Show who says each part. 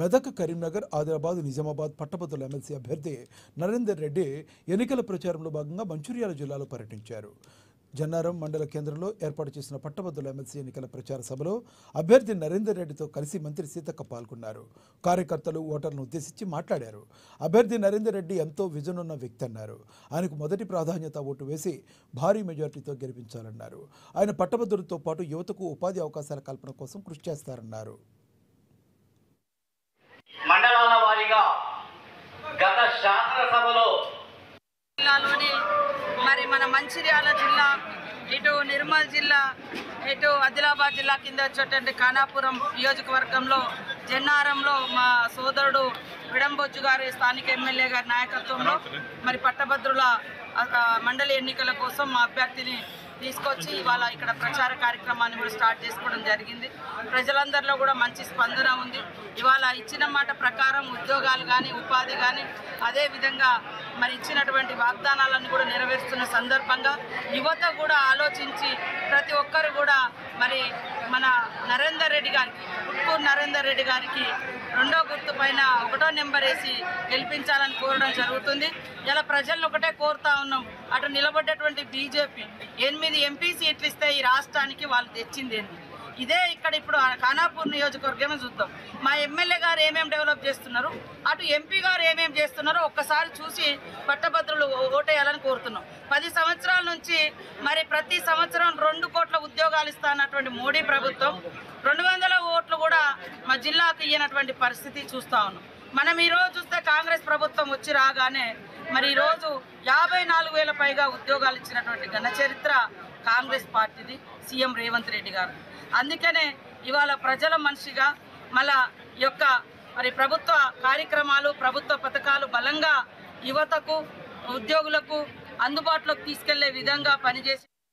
Speaker 1: మెదక్, కరీంనగర్, ఆదిలాబాద్, నిజామాబాద్ పట్టభద్రుల ఎమ్మెల్సీ అభ్యర్థి నరేందర్ రెడ్డి ఎన్నికల ప్రచారంలో భాగంగా మంచిర్యాల జిల్లాలో పర్యటించారు. జన్నారం మండల కేంద్రంలో ఏర్పాటు చేసిన పట్టభద్రుల ఎమ్మెల్సీ ఎన్నికల ప్రచార సభలో అభ్యర్థి నరేందర్ రెడ్డితో కలిసి మంత్రి సీతక్క పాల్గొన్నారు. కార్యకర్తలు, ఓటర్లను ఉద్దేశించి మాట్లాడారు. అభ్యర్థి నరేందర్ రెడ్డి ఎంతో విజన్ ఉన్న వ్యక్తి అన్నారు. ఆయనకు మొదటి ప్రాధాన్యత ఓటు వేసి భారీ మెజార్టీతో గెలిపించాలన్నారు. ఆయన పట్టభద్రులతో పాటు యువతకు ఉపాధి అవకాశాల కల్పన కోసం కృషి చేస్తారన్నారు.
Speaker 2: మండలాల వారీగా గత శాసనసభలో
Speaker 3: జిల్లాలోని మరి మన మంచిర్యాల జిల్లా, ఇటు నిర్మల్ జిల్లా, ఇటు ఆదిలాబాద్ జిల్లా కింద వచ్చేటువంటి ఖానాపురం నియోజకవర్గంలో జన్నారంలో మా సోదరుడు విడంబొజ్జు గారి స్థానిక ఎమ్మెల్యే గారి నాయకత్వంలో మరి పట్టభద్రుల మండలి ఎన్నికల కోసం మా అభ్యర్థిని తీసుకొచ్చి ఇవాళ ఇక్కడ ప్రచార కార్యక్రమాన్ని కూడా స్టార్ట్ చేసుకోవడం జరిగింది. ప్రజలందరిలో కూడా మంచి స్పందన ఉంది. ఇవాళ ఇచ్చిన మాట ప్రకారం ఉద్యోగాలు కానీ, ఉపాధి కానీ, అదేవిధంగా మరి ఇచ్చినటువంటి వాగ్దానాలను కూడా నెరవేరుస్తున్న సందర్భంగా యువత కూడా ఆలోచించి ప్రతి ఒక్కరు కూడా మరి మన నరేందర్ రెడ్డి గారికి, పుట్కూరు నరేందర్ రెడ్డి గారికి 2వ గుర్తు పైన 1వ నెంబర్ వేసి గెలిపించాలని కోరడం జరుగుతుంది. ఇలా ప్రజలను ఒకటే కోరుతా ఉన్నాం, అటు నిలబడ్డటువంటి బీజేపీ 8 ఎంపీ సీట్లు ఇస్తే ఈ రాష్ట్రానికి వాళ్ళు తెచ్చింది ఏంటి? ఇదే ఇక్కడ ఇప్పుడు ఖానాపూర్ నియోజకవర్గమే చూద్దాం. మా ఎమ్మెల్యే గారు ఏమేమి డెవలప్ చేస్తున్నారు, అటు ఎంపీ గారు ఏమేమి చేస్తున్నారో ఒక్కసారి చూసి పట్టభద్రులు ఓటేయాలని కోరుతున్నాం. 10 సంవత్సరాల నుంచి మరి ప్రతి సంవత్సరం 2 కోట్ల ఉద్యోగాలు ఇస్తానటువంటి మోడీ ప్రభుత్వం 200 ఓట్లు కూడా మా జిల్లాకు ఇయ్యనటువంటి పరిస్థితి చూస్తూ ఉన్నాం. మనం ఈరోజు చూస్తే కాంగ్రెస్ ప్రభుత్వం వచ్చి రాగానే మరి ఈరోజు 54,000 పైగా ఉద్యోగాలు ఇచ్చినటువంటి ఘన చరిత్ర కాంగ్రెస్ పార్టీది, సీఎం రేవంత్ రెడ్డి గారు. అందుకనే ఇవాళ ప్రజల మనిషిగా మళ్ళా యొక్క మరి ప్రభుత్వ కార్యక్రమాలు, ప్రభుత్వ పథకాలు బలంగా యువతకు, ఉద్యోగులకు అందుబాటులోకి తీసుకెళ్లే విధంగా పనిచేసి